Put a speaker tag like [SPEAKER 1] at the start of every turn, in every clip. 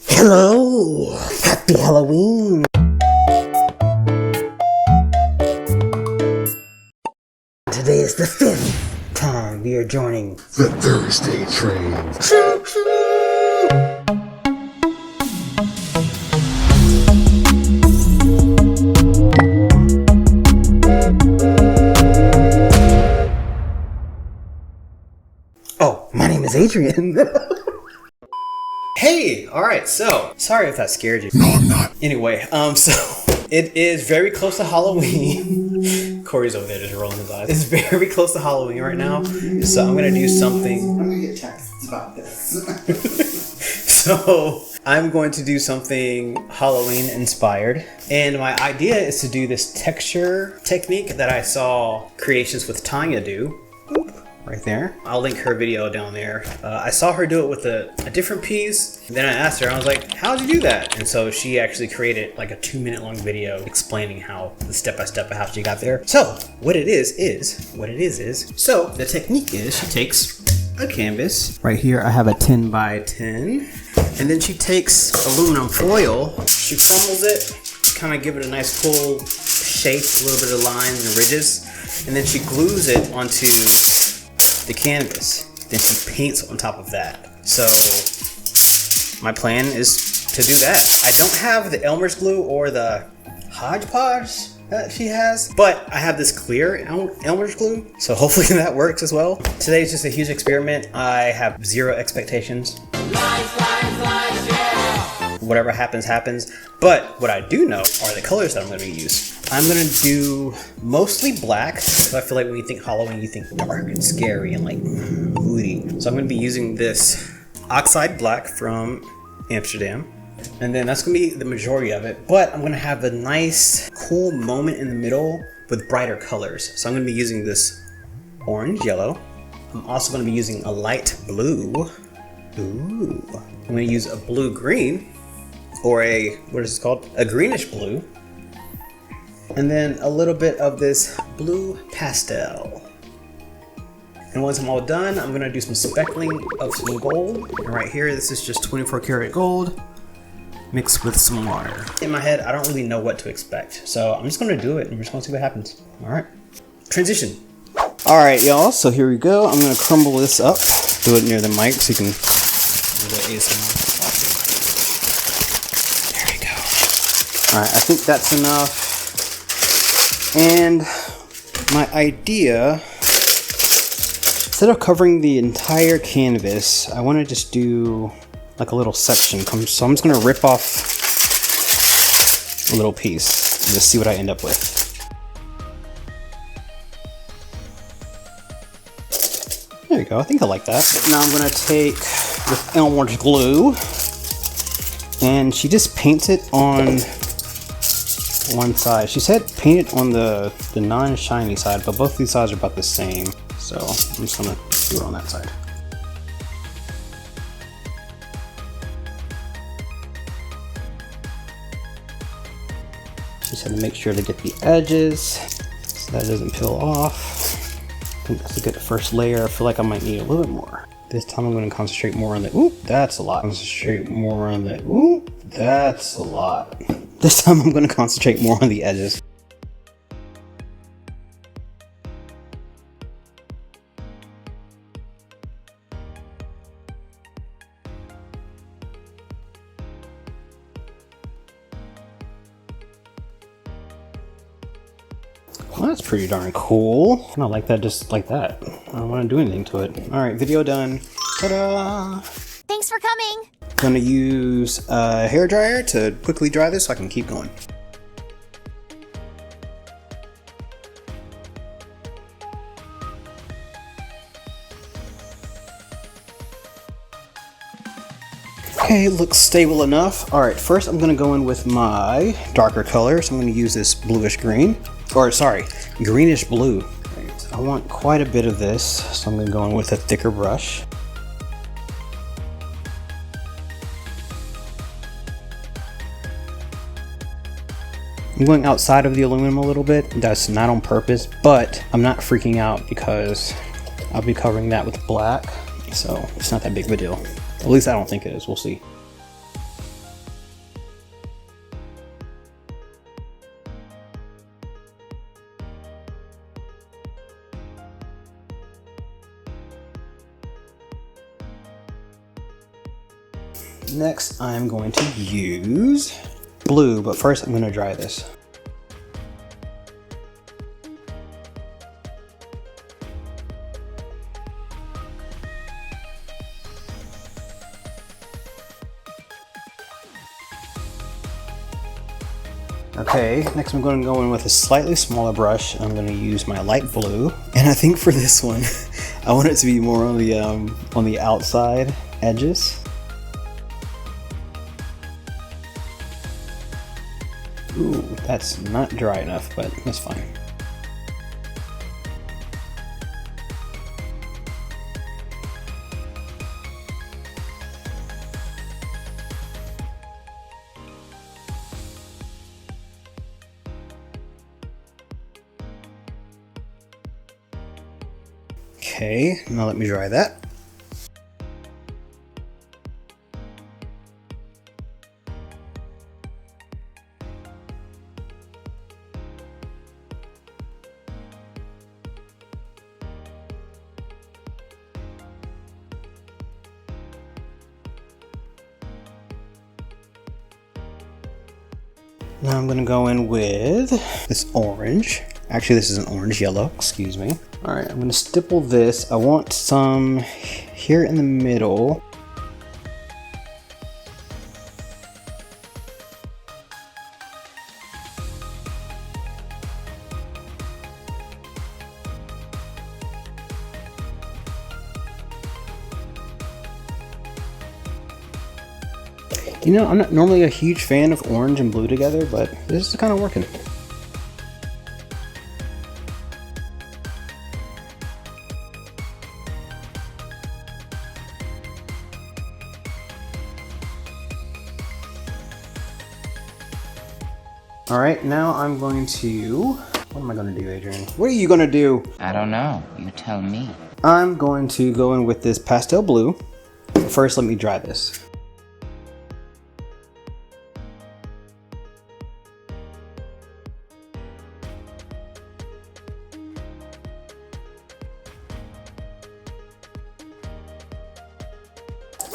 [SPEAKER 1] Hello! Happy Halloween! Today is the 5th time we are joining the Thursday train. Choo choo! Oh, my name is Adrian.
[SPEAKER 2] Hey, alright, so, sorry if that scared you.
[SPEAKER 1] No, I'm not.
[SPEAKER 2] Anyway, so, it is very close to Halloween. Corey's over there just rolling his eyes. It's very close to Halloween right now, so I'm gonna do something.
[SPEAKER 1] I'm gonna get texts about this.
[SPEAKER 2] So, I'm going to do something Halloween inspired, and my idea is to do this texture technique that I saw Creations with Tanya do. Right there. I'll link her video down there. I saw her do it with a different piece. Then I asked her, I was like, how'd you do that? And so she actually created like a 2-minute long video explaining how the step-by-step of how she got there. So what it is, so the technique is she takes a canvas. Right here I have a 10 by 10. And then she takes aluminum foil, she crumbles it, kind of give it a nice full shape, a little bit of lines and ridges. And then she glues it onto the canvas, then she paints on top of that. So my plan is to do that. I don't have the Elmer's glue or the hodgepodge that she has, but I have this clear Elmer's glue, so hopefully that works as well. Today is just a huge experiment. I have zero expectations. Whatever happens, happens. But what I do know are the colors that I'm going to use. I'm going to do mostly black, because I feel like when you think Halloween, you think dark and scary and like moody. So I'm going to be using this oxide black from Amsterdam. And then that's going to be the majority of it. But I'm going to have a nice, cool moment in the middle with brighter colors. So I'm going to be using this orange yellow. I'm also going to be using a light blue. Ooh. I'm going to use a blue green, or a, what is it called? A greenish blue. And then a little bit of this blue pastel. And once I'm all done, I'm gonna do some speckling of some gold. And right here, this is just 24 karat gold mixed with some water. In my head, I don't really know what to expect. So I'm just gonna do it and we're just gonna see what happens. All right, transition. All right, y'all, so here we go. I'm gonna crumble this up. Do it near the mic so you can do the ASMR. There you go. All right, I think that's enough. And my idea, instead of covering the entire canvas, I want to just do like a little section. So I'm just going to rip off a little piece and just see what I end up with. There you go. I think I like that. Now I'm going to take with Elmer's glue, and she just paints it on one side. She said paint it on the non-shiny side, but both these sides are about the same. So I'm just gonna do it on that side. Just have to make sure to get the edges so that it doesn't peel off. I think that's a good first layer. I feel like I might need a little bit more. This time I'm going to concentrate more on the, ooh, that's a lot. Concentrate more on the, ooh, that's a lot. This time I'm going to concentrate more on the edges. Well, that's pretty darn cool. I don't like that just like that. I don't want to do anything to it. All right, video done. Ta-da!
[SPEAKER 3] Thanks for coming.
[SPEAKER 2] I'm gonna use a hair dryer to quickly dry this so I can keep going. Okay, it looks stable enough. All right, first I'm gonna go in with my darker color. So I'm gonna use this bluish green, or sorry, greenish blue. Right. I want quite a bit of this, so I'm gonna go in with a thicker brush. I'm going outside of the aluminum a little bit. That's not on purpose, but I'm not freaking out because I'll be covering that with black, so it's not that big of a deal. At least I don't think it is. We'll see. Next, I'm going to use blue, but first I'm going to dry this. Okay, next I'm going to go in with a slightly smaller brush. I'm going to use my light blue, and I think for this one, I want it to be more on the outside edges. Ooh, that's not dry enough, but that's fine. Okay, now let me dry that. Now I'm gonna go in with this orange. Actually, this is an orange yellow, excuse me. All right, I'm gonna stipple this. I want some here in the middle. You know, I'm not normally a huge fan of orange and blue together, but this is kind of working. All right, now I'm going to, what am I gonna do, Adrian? What are you gonna do?
[SPEAKER 3] I don't know. You tell me.
[SPEAKER 2] I'm going to go in with this pastel blue. First, let me dry this.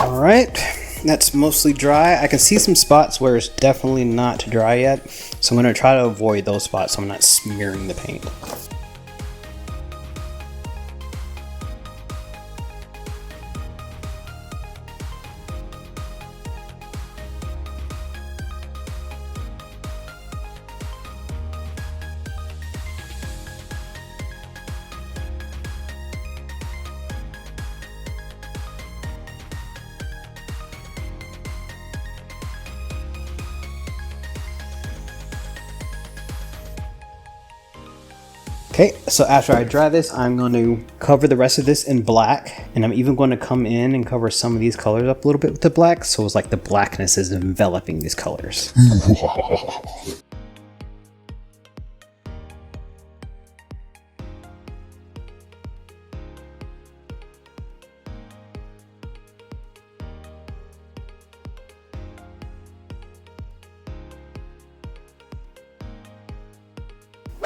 [SPEAKER 2] All right, that's mostly dry. I can see some spots where it's definitely not dry yet, so I'm gonna try to avoid those spots so I'm not smearing the paint. Okay, so after I dry this, I'm going to cover the rest of this in black, and I'm even going to come in and cover some of these colors up a little bit with the black, so it's like the blackness is enveloping these colors.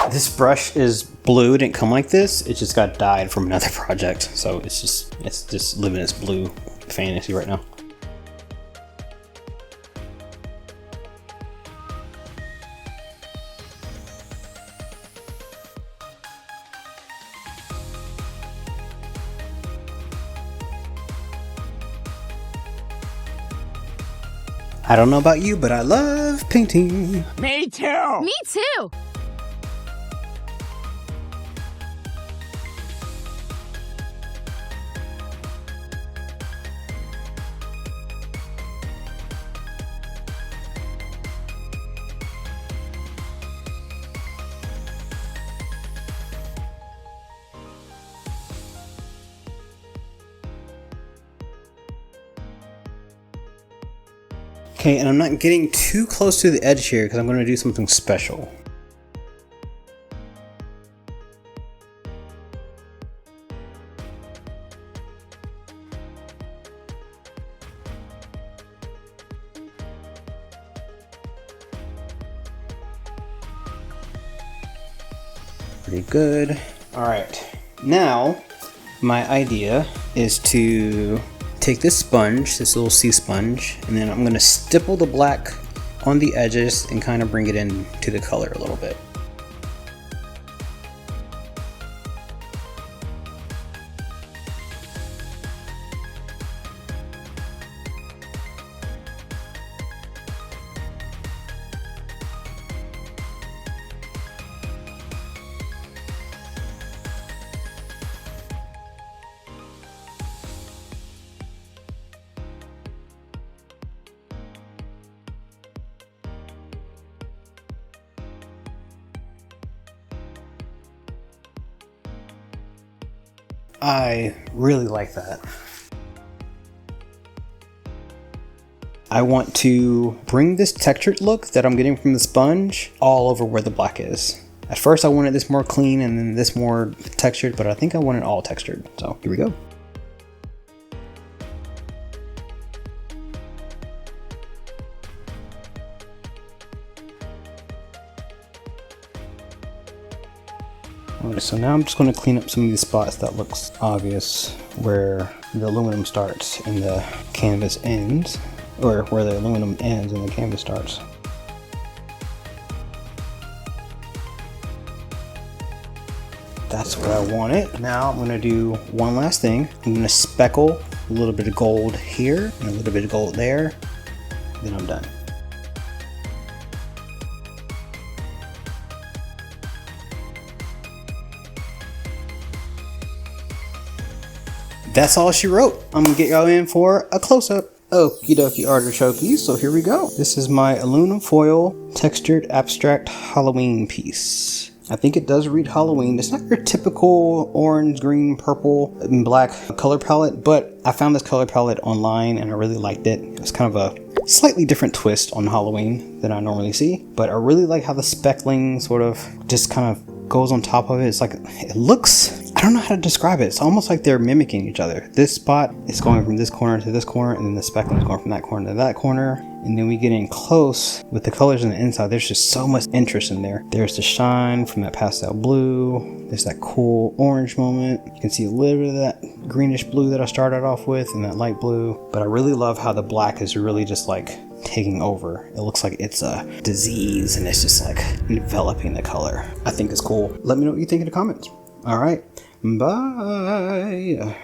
[SPEAKER 2] This brush is blue. It didn't come like this. It just got dyed from another project. So it's just living its blue fantasy right now. I don't know about you, but I love painting.
[SPEAKER 3] Me too!
[SPEAKER 4] Me too!
[SPEAKER 2] Okay, and I'm not getting too close to the edge here because I'm going to do something special. Pretty good. All right, now my idea is to take this sponge, this little sea sponge, and then I'm going to stipple the black on the edges and kind of bring it into the color a little bit. I really like that. I want to bring this textured look that I'm getting from the sponge all over where the black is. At first I wanted this more clean and then this more textured, but I think I want it all textured. So here we go. Alright, so now I'm just going to clean up some of these spots that looks obvious where the aluminum starts and the canvas ends, or where the aluminum ends and the canvas starts. That's what I wanted. Now I'm going to do one last thing. I'm going to speckle a little bit of gold here and a little bit of gold there, then I'm done. That's all she wrote. I'm gonna get y'all in for a close-up. Okie dokie artichokey, so here we go. This is my aluminum foil textured abstract Halloween piece. I think it does read Halloween. It's not your typical orange, green, purple, and black color palette, but I found this color palette online and I really liked it. It's kind of a slightly different twist on Halloween than I normally see, but I really like how the speckling sort of just kind of goes on top of it. It's like, it looks, I don't know how to describe it. It's almost like they're mimicking each other. This spot is going from this corner to this corner, and then the speckling is going from that corner to that corner. And then we get in close with the colors on the inside. There's just so much interest in there. There's the shine from that pastel blue. There's that cool orange moment. You can see a little bit of that greenish blue that I started off with and that light blue. But I really love how the black is really just like taking over. It looks like it's a disease and it's just like enveloping the color. I think it's cool. Let me know what you think in the comments. All right. Bye.